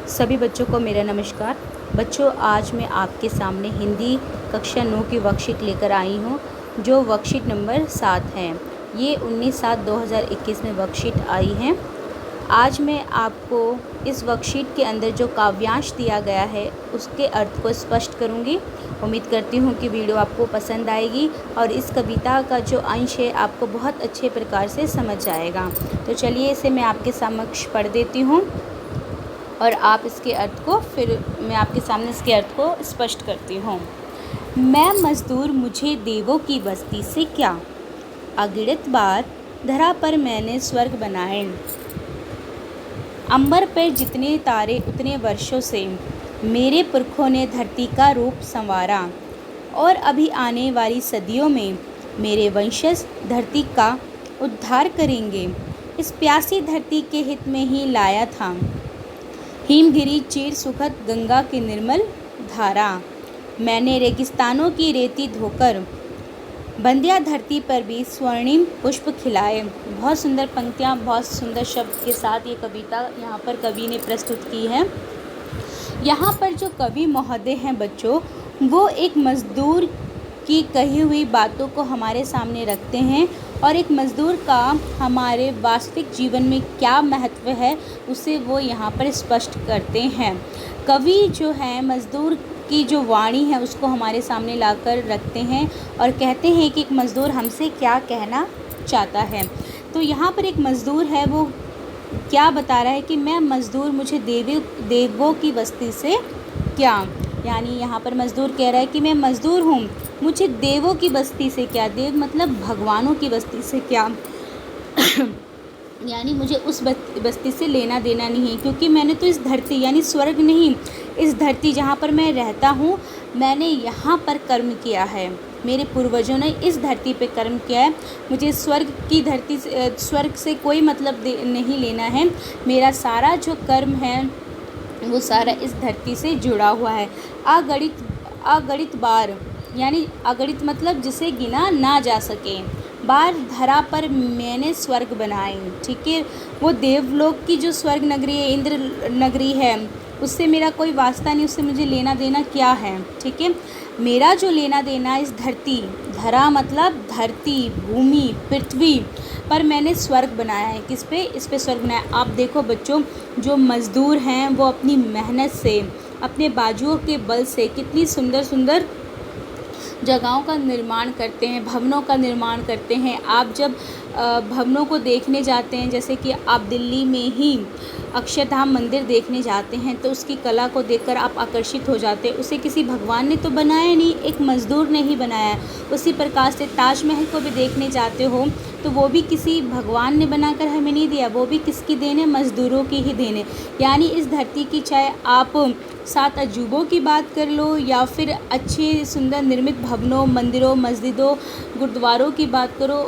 सभी बच्चों को मेरा नमस्कार। बच्चों, आज मैं आपके सामने हिंदी कक्षा 9 की वर्कशीट लेकर आई हूँ, जो वर्कशीट नंबर 7 है। ये 19/7/2021 में वर्कशीट आई है। आज मैं आपको इस वर्कशीट के अंदर जो काव्यांश दिया गया है उसके अर्थ को स्पष्ट करूँगी। उम्मीद करती हूँ कि वीडियो आपको पसंद आएगी और इस कविता का जो अंश है आपको बहुत अच्छे प्रकार से समझ आएगा। तो चलिए इसे मैं आपके समक्ष पढ़ देती हूँ और आप इसके अर्थ को मैं आपके सामने इसके अर्थ को स्पष्ट करती हूँ। मैं मज़दूर मुझे देवों की बस्ती से क्या, अगिनत बार धरा पर मैंने स्वर्ग बनाए। अंबर पर जितने तारे उतने वर्षों से मेरे पुरखों ने धरती का रूप संवारा, और अभी आने वाली सदियों में मेरे वंशज धरती का उद्धार करेंगे। इस प्यासी धरती के हित में ही लाया था हिमगिरी चीर सुखद गंगा की निर्मल धारा। मैंने रेगिस्तानों की रेती धोकर बंदिया धरती पर भी स्वर्णिम पुष्प खिलाए। बहुत सुंदर पंक्तियाँ, बहुत सुंदर शब्द के साथ ये कविता यहाँ पर कवि ने प्रस्तुत की है। यहाँ पर जो कवि महोदय हैं बच्चों, वो एक मज़दूर की कही हुई बातों को हमारे सामने रखते हैं और एक मज़दूर का हमारे वास्तविक जीवन में क्या महत्व है उसे वो यहाँ पर स्पष्ट करते हैं। कवि जो है मज़दूर की जो वाणी है उसको हमारे सामने लाकर रखते हैं और कहते हैं कि एक मज़दूर हमसे क्या कहना चाहता है। तो यहाँ पर एक मज़दूर है, वो क्या बता रहा है कि मैं मज़दूर मुझे देवों की बस्ती से क्या, यानी यहाँ पर मज़दूर कह रहा है कि मैं मज़दूर हूँ, मुझे देवों की बस्ती से क्या, देव मतलब भगवानों की बस्ती से क्या यानी मुझे उस बस्ती से लेना देना नहीं है, क्योंकि मैंने तो इस धरती यानी स्वर्ग नहीं, इस धरती जहाँ पर मैं रहता हूँ मैंने यहाँ पर कर्म किया है। मेरे पूर्वजों ने इस धरती पे कर्म किया है। मुझे स्वर्ग की धरती से, स्वर्ग से कोई मतलब नहीं लेना है। मेरा सारा जो कर्म है वो सारा इस धरती से जुड़ा हुआ है। अगणित बार, यानी अगणित मतलब जिसे गिना ना जा सके, बार धरा पर मैंने स्वर्ग बनाए। ठीक है, वो देवलोक की जो स्वर्ग नगरी है, इंद्र नगरी है, उससे मेरा कोई वास्ता नहीं, उससे मुझे लेना देना क्या है। ठीक है, मेरा जो लेना देना इस धरती, धरा मतलब धरती, भूमि, पृथ्वी पर मैंने स्वर्ग बनाया है। किस पे? इस पे स्वर्ग बनाया। आप देखो बच्चों, जो मज़दूर हैं वो अपनी मेहनत से, अपने बाजुओं के बल से कितनी सुंदर सुंदर जगहों का निर्माण करते हैं, भवनों का निर्माण करते हैं। आप जब भवनों को देखने जाते हैं, जैसे कि आप दिल्ली में ही अक्षरधाम मंदिर देखने जाते हैं, तो उसकी कला को देखकर आप आकर्षित हो जाते हैं। उसे किसी भगवान ने तो बनाया नहीं, एक मज़दूर ने ही बनाया है। उसी प्रकार से ताजमहल को भी देखने जाते हो तो वो भी किसी भगवान ने बनाकर हमें नहीं दिया, वो भी किसकी देन है? मज़दूरों की ही देन है। यानी इस धरती की, चाहे आप 7 अजूबों की बात कर लो या फिर अच्छे सुंदर निर्मित भवनों, मंदिरों, मस्जिदों, गुरुद्वारों की बात करो,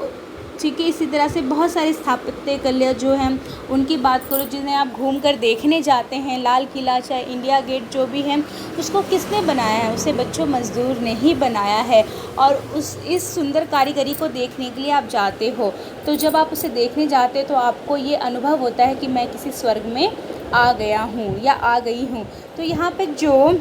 ठीक है, इसी तरह से बहुत सारे स्थापत्य कला जो हैं उनकी बात करो, जिन्हें आप घूम कर देखने जाते हैं, लाल किला, चाहे इंडिया गेट जो भी है, उसको किसने बनाया है? उसे बच्चों मज़दूर ने ही बनाया है। और इस सुंदर कारीगरी को देखने के लिए आप जाते हो, तो जब आप उसे देखने जाते हो तो आपको ये अनुभव होता है कि मैं किसी स्वर्ग में आ गया हूँ या आ गई हूँ। तो यहाँ पर जो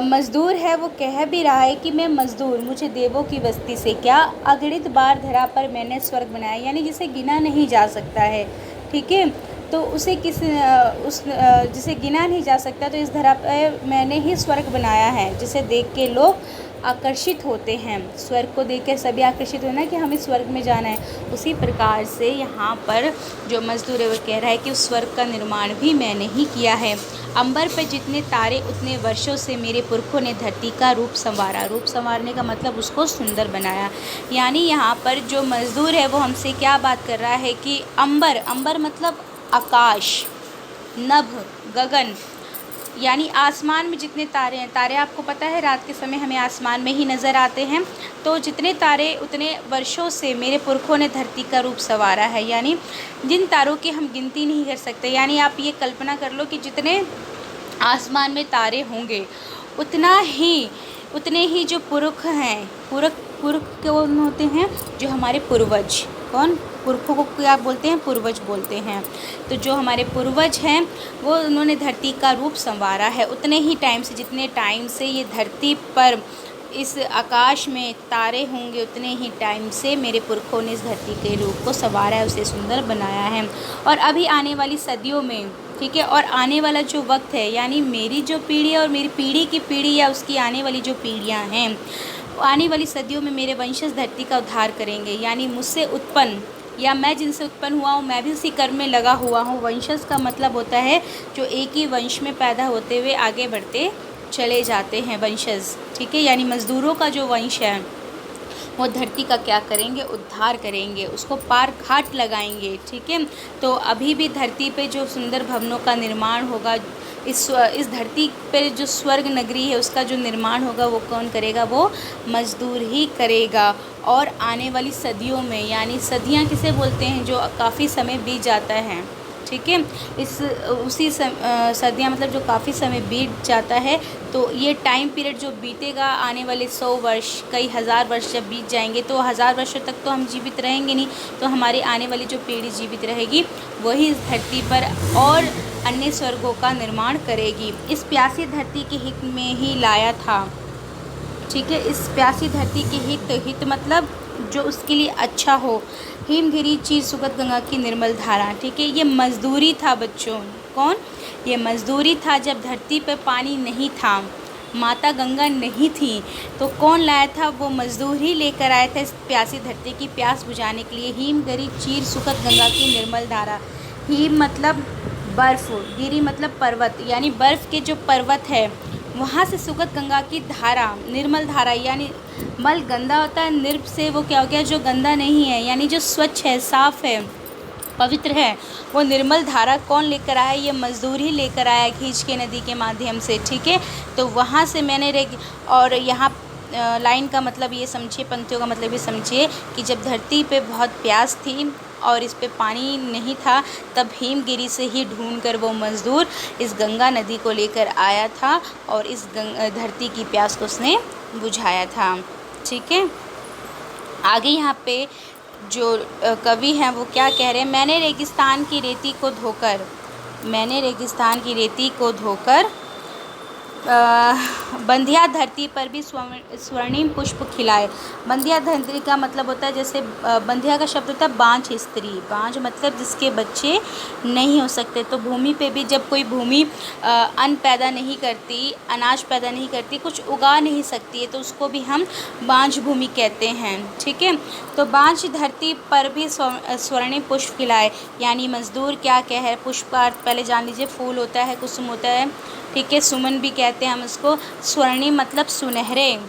मज़दूर है वो कह भी रहा है कि मैं मज़दूर, मुझे देवों की बस्ती से क्या, अगणित बार धरा पर मैंने स्वर्ग बनाया, यानी जिसे गिना नहीं जा सकता है। ठीक है, तो उसे जिसे गिना नहीं जा सकता, तो इस धरा पर मैंने ही स्वर्ग बनाया है, जिसे देख के लोग आकर्षित होते हैं। स्वर्ग को देखकर सभी आकर्षित होना कि हमें स्वर्ग में जाना है। उसी प्रकार से यहाँ पर जो मज़दूर है वो कह रहा है कि उस स्वर्ग का निर्माण भी मैंने ही किया है। अंबर पर जितने तारे उतने वर्षों से मेरे पुरखों ने धरती का रूप संवारा। रूप संवारने का मतलब उसको सुंदर बनाया। यानी यहाँ पर जो मज़दूर है वो हमसे क्या बात कर रहा है कि अंबर मतलब आकाश, नभ, गगन, यानी आसमान में जितने तारे हैं, तारे आपको पता है रात के समय हमें आसमान में ही नज़र आते हैं, तो जितने तारे उतने वर्षों से मेरे पुरखों ने धरती का रूप संवारा है। यानी जिन तारों की हम गिनती नहीं कर सकते। यानी आप ये कल्पना कर लो कि जितने आसमान में तारे होंगे उतने ही जो पुरख हैं, पुरख कौन होते हैं? जो हमारे पूर्वज, कौन? पुरखों को क्या बोलते हैं? पूर्वज बोलते हैं। तो जो हमारे पूर्वज हैं वो उन्होंने धरती का रूप संवारा है उतने ही टाइम से, जितने टाइम से ये धरती पर इस आकाश में तारे होंगे उतने ही टाइम से मेरे पुरखों ने इस धरती के रूप को संवारा है, उसे सुंदर बनाया है। और अभी आने वाली सदियों में, ठीक है, और आने वाला जो वक्त है, यानी मेरी जो पीढ़ी है और मेरी पीढ़ी की पीढ़ी या उसकी आने वाली जो पीढ़ियाँ हैं, आने वाली सदियों में मेरे वंशज धरती का उद्धार करेंगे। यानी मुझसे उत्पन्न या मैं जिनसे उत्पन्न हुआ हूँ, मैं भी उसी कर्म में लगा हुआ हूँ। वंशज का मतलब होता है जो एक ही वंश में पैदा होते हुए आगे बढ़ते चले जाते हैं, वंशज, ठीक है। यानी मज़दूरों का जो वंश है वो धरती का क्या करेंगे? उद्धार करेंगे, उसको पार घाट लगाएंगे, ठीक है। तो अभी भी धरती पे जो सुंदर भवनों का निर्माण होगा, इस धरती पे जो स्वर्ग नगरी है उसका जो निर्माण होगा वो कौन करेगा? वो मज़दूर ही करेगा। और आने वाली सदियों में, यानी सदियां किसे बोलते हैं? जो काफ़ी समय बीत जाता है, ठीक है। सदियां मतलब जो काफ़ी समय बीत जाता है। तो ये टाइम पीरियड जो बीतेगा, आने वाले 100 वर्ष, कई हज़ार वर्ष जब बीत जाएंगे तो 1000 वर्षों तक तो हम जीवित रहेंगे नहीं, तो हमारी आने वाली जो पीढ़ी जीवित रहेगी वही इस धरती पर और अन्य स्वर्गों का निर्माण करेगी। इस प्यासी धरती के हित में ही लाया था, ठीक है। इस प्यासी धरती के हित मतलब जो उसके लिए अच्छा हो। हिमगिरी चीर सुगत गंगा की निर्मल धारा, ठीक है। ये मजदूरी था बच्चों, कौन? ये मजदूरी था। जब धरती पर पानी नहीं था, माता गंगा नहीं थी, तो कौन लाया था? वो मजदूर ही लेकर आया था इस प्यासी धरती की प्यास बुझाने के लिए। हिमगिरी चीर सुगत गंगा की निर्मल धारा। हिम मतलब बर्फ़, गिरी मतलब पर्वत, यानी बर्फ़ के जो पर्वत है वहाँ से सुगत गंगा की धारा, निर्मल धारा, यानी मल गंदा होता है, निर्प से वो क्या हो गया? जो गंदा नहीं है, यानी जो स्वच्छ है, साफ़ है, पवित्र है, वो निर्मल धारा कौन लेकर आया? ये मजदूर ही लेकर आया खींच के नदी के माध्यम से, ठीक है। तो वहाँ से मैंने और यहाँ लाइन का मतलब ये समझिए, पंक्तियों का मतलब ये समझिए कि जब धरती पे बहुत प्यास थी और इस पे पानी नहीं था, तब हिमगिरी से ही ढूंढकर वो मज़दूर इस गंगा नदी को लेकर आया था और इस धरती की प्यास को उसने बुझाया था, ठीक है। आगे यहाँ पे जो कवि हैं वो क्या कह रहे हैं? मैंने रेगिस्तान की रेती को धोकर बंधिया धरती पर भी स्वर्णिम पुष्प खिलाए। बंधिया धरती का मतलब होता है, जैसे बंधिया का शब्द होता है बांझ स्त्री। बांझ मतलब जिसके बच्चे नहीं हो सकते। तो भूमि पे भी जब कोई भूमि अन्न पैदा नहीं करती, अनाज पैदा नहीं करती, कुछ उगा नहीं सकती है, तो उसको भी हम बांझ भूमि कहते हैं, ठीक है। तो बांझ धरती पर भी स्वर्णिम पुष्प खिलाए, यानी मजदूर क्या है? पुष्प का अर्थ पहले जान लीजिए, फूल होता है, कुसुम होता है, ठीक है, सुमन भी कहते हैं हम इसको। स्वर्णिम मतलब सुनहरे,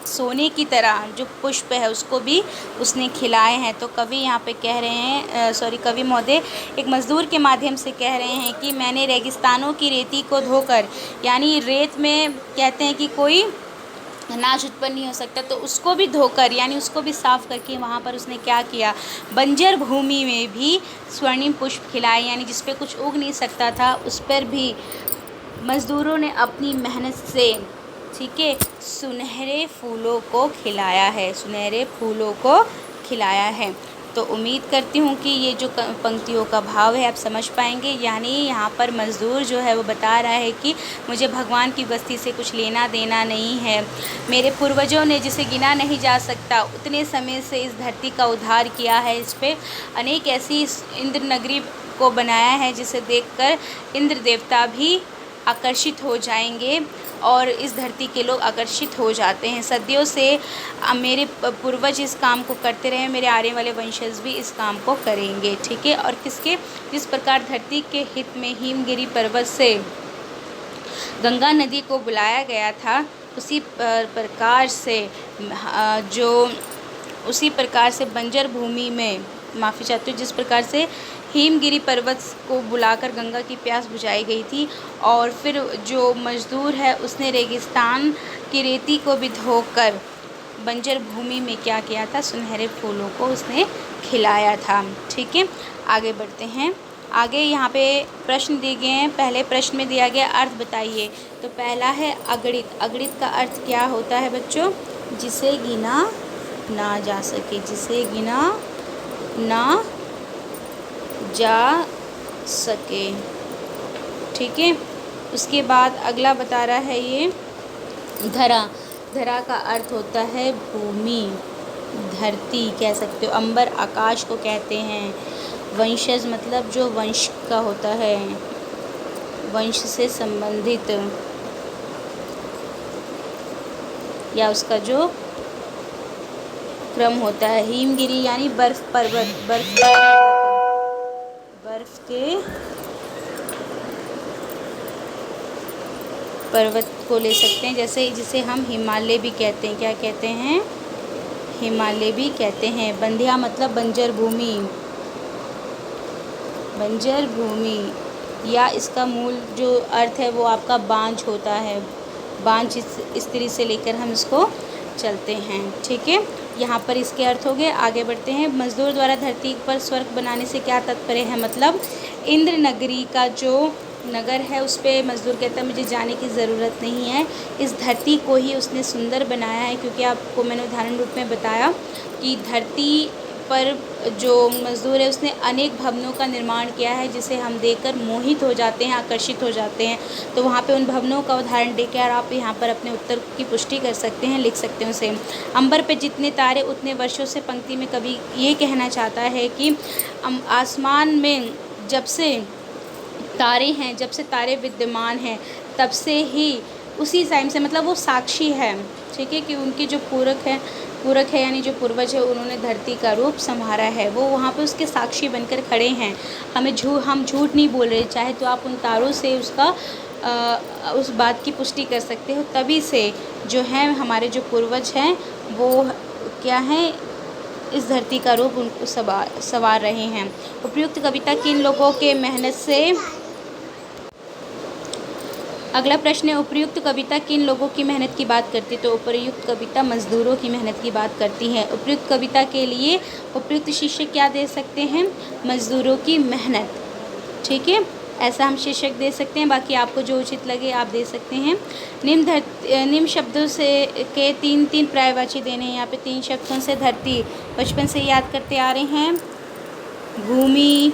सोने की तरह जो पुष्प है उसको भी उसने खिलाए हैं। तो कवि यहाँ पे कह रहे हैं, कवि महोदय एक मज़दूर के माध्यम से कह रहे हैं कि मैंने रेगिस्तानों की रेती को धोकर, यानी रेत में कहते हैं कि कोई अनाज उत्पन्न नहीं हो सकता, तो उसको भी धोकर, यानी उसको भी साफ़ करके वहाँ पर उसने क्या किया? बंजर भूमि में भी स्वर्णिम पुष्प खिलाए, यानी जिस पे कुछ उग नहीं सकता था उस पर भी मज़दूरों ने अपनी मेहनत से, ठीक है, सुनहरे फूलों को खिलाया है। तो उम्मीद करती हूँ कि ये जो पंक्तियों का भाव है आप समझ पाएंगे। यानी यहाँ पर मज़दूर जो है वो बता रहा है कि मुझे भगवान की बस्ती से कुछ लेना देना नहीं है। मेरे पूर्वजों ने, जिसे गिना नहीं जा सकता, उतने समय से इस धरती का उद्धार किया है। इस पे अनेक ऐसी इंद्र नगरी को बनाया है जिसे देखकर इंद्र देवता भी आकर्षित हो जाएंगे और इस धरती के लोग आकर्षित हो जाते हैं। सदियों से मेरे पूर्वज इस काम को करते रहे, मेरे आने वाले वंशज भी इस काम को करेंगे, ठीक है। और जिस प्रकार धरती के हित में हिमगिरी पर्वत से गंगा नदी को बुलाया गया था, उसी प्रकार से बंजर भूमि में, माफ़ी चाहती हूँ, जिस प्रकार से हिमगिरी पर्वत को बुलाकर गंगा की प्यास बुझाई गई थी, और फिर जो मज़दूर है उसने रेगिस्तान की रेती को भी धोकर बंजर भूमि में क्या किया था? सुनहरे फूलों को उसने खिलाया था, ठीक है। आगे बढ़ते हैं। आगे यहाँ पे प्रश्न दिए गए हैं। पहले प्रश्न में दिया गया अर्थ बताइए। तो पहला है अगणित। अगणित का अर्थ क्या होता है बच्चों? जिसे गिना ना जा सके, जिसे गिना ना जा सके। ठीक है। उसके बाद अगला बता रहा है ये धरा। धरा का अर्थ होता है भूमि, धरती कह सकते हो। अंबर आकाश को कहते हैं। वंशज मतलब जो वंश का होता है, वंश से संबंधित या उसका जो क्रम होता है। हिमगिरी यानी बर्फ पर्वत, बर्फ के पर्वत को ले सकते हैं, जैसे जिसे हम हिमालय भी कहते हैं। क्या कहते हैं? हिमालय भी कहते हैं। बंध्या मतलब बंजर भूमि, बंजर भूमि या इसका मूल जो अर्थ है वो आपका बांझ होता है। बांझ इस तरह से लेकर हम इसको चलते हैं। ठीक है। यहाँ पर इसके अर्थ हो गए। आगे बढ़ते हैं। मजदूर द्वारा धरती पर स्वर्ग बनाने से क्या तात्पर्य है? मतलब इंद्र नगरी का जो नगर है उस पर मजदूर कहता है मुझे जाने की ज़रूरत नहीं है, इस धरती को ही उसने सुंदर बनाया है। क्योंकि आपको मैंने उदाहरण रूप में बताया कि धरती पर जो मज़दूर है उसने अनेक भवनों का निर्माण किया है जिसे हम देखकर मोहित हो जाते हैं, आकर्षित हो जाते हैं। तो वहाँ पे उन भवनों का उदाहरण देकर आप यहाँ पर अपने उत्तर की पुष्टि कर सकते हैं, लिख सकते हैं उसे। अंबर पे जितने तारे उतने वर्षों से पंक्ति में कवि ये कहना चाहता है कि आसमान में जब से तारे हैं, जब से तारे विद्यमान हैं तब से ही उसी टाइम से, मतलब वो साक्षी है। ठीक है, कि उनके जो पूरक है यानी जो पूर्वज है उन्होंने धरती का रूप संभाला है, वो वहाँ पे उसके साक्षी बनकर खड़े हैं। हम झूठ नहीं बोल रहे। चाहे तो आप उन तारों से उस बात की पुष्टि कर सकते हो। तभी से जो है हमारे जो पूर्वज हैं वो क्या हैं, इस धरती का रूप उनको सवार रहे हैं। उपयुक्त कविता किन लोगों के मेहनत से। अगला प्रश्न है उपयुक्त कविता किन लोगों की मेहनत की बात करती है? तो उपयुक्त कविता मजदूरों की मेहनत की बात करती है। उपयुक्त कविता के लिए उपयुक्त शीर्षक क्या दे सकते हैं? मजदूरों की मेहनत। ठीक है, ऐसा हम शीर्षक दे सकते हैं। बाकी आपको जो उचित लगे आप दे सकते हैं। निम्न शब्दों से के तीन पर्यायवाची देने हैं। यहाँ पे 3 शब्दों से धरती बचपन से याद करते आ रहे हैं। भूमि,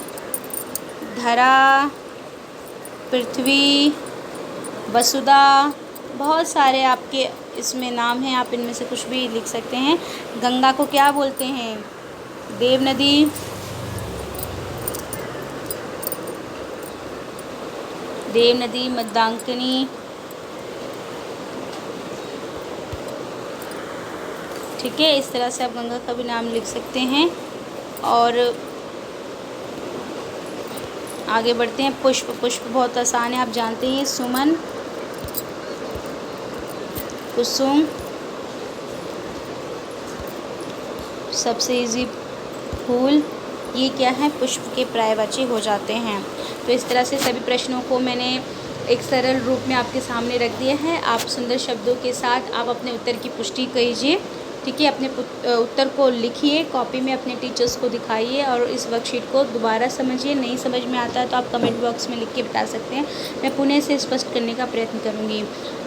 धरा, पृथ्वी, वसुधा, बहुत सारे आपके इसमें नाम हैं, आप इनमें से कुछ भी लिख सकते हैं। गंगा को क्या बोलते हैं? देव नदी। देव नदी, मंदाकिनी। ठीक है, इस तरह से आप गंगा का भी नाम लिख सकते हैं। और आगे बढ़ते हैं। पुष्प। पुष्प बहुत आसान है, आप जानते हैं। सुमन, कुसुम, सबसे इजी फूल, ये क्या है? पुष्प के पर्यायवाची हो जाते हैं। तो इस तरह से सभी प्रश्नों को मैंने एक सरल रूप में आपके सामने रख दिया है। आप सुंदर शब्दों के साथ आप अपने उत्तर की पुष्टि कीजिए। ठीक है, अपने उत्तर को लिखिए, कॉपी में अपने टीचर्स को दिखाइए और इस वर्कशीट को दोबारा समझिए। नहीं समझ में आता है तो आप कमेंट बॉक्स में लिख के बता सकते हैं, मैं पुनः से स्पष्ट करने का प्रयत्न करूँगी।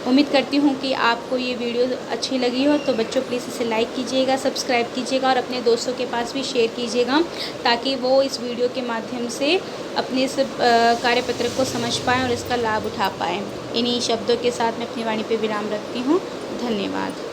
उम्मीद करती हूँ कि आपको ये वीडियो अच्छी लगी हो। तो बच्चों प्लीज़ इसे लाइक कीजिएगा, सब्सक्राइब कीजिएगा और अपने दोस्तों के पास भी शेयर कीजिएगा ताकि वो इस वीडियो के माध्यम से अपने इस कार्यपत्र को समझ पाएँ और इसका लाभ उठा पाएँ। इन्हीं शब्दों के साथ मैं अपनी वाणी पे विराम रखती हूँ। धन्यवाद।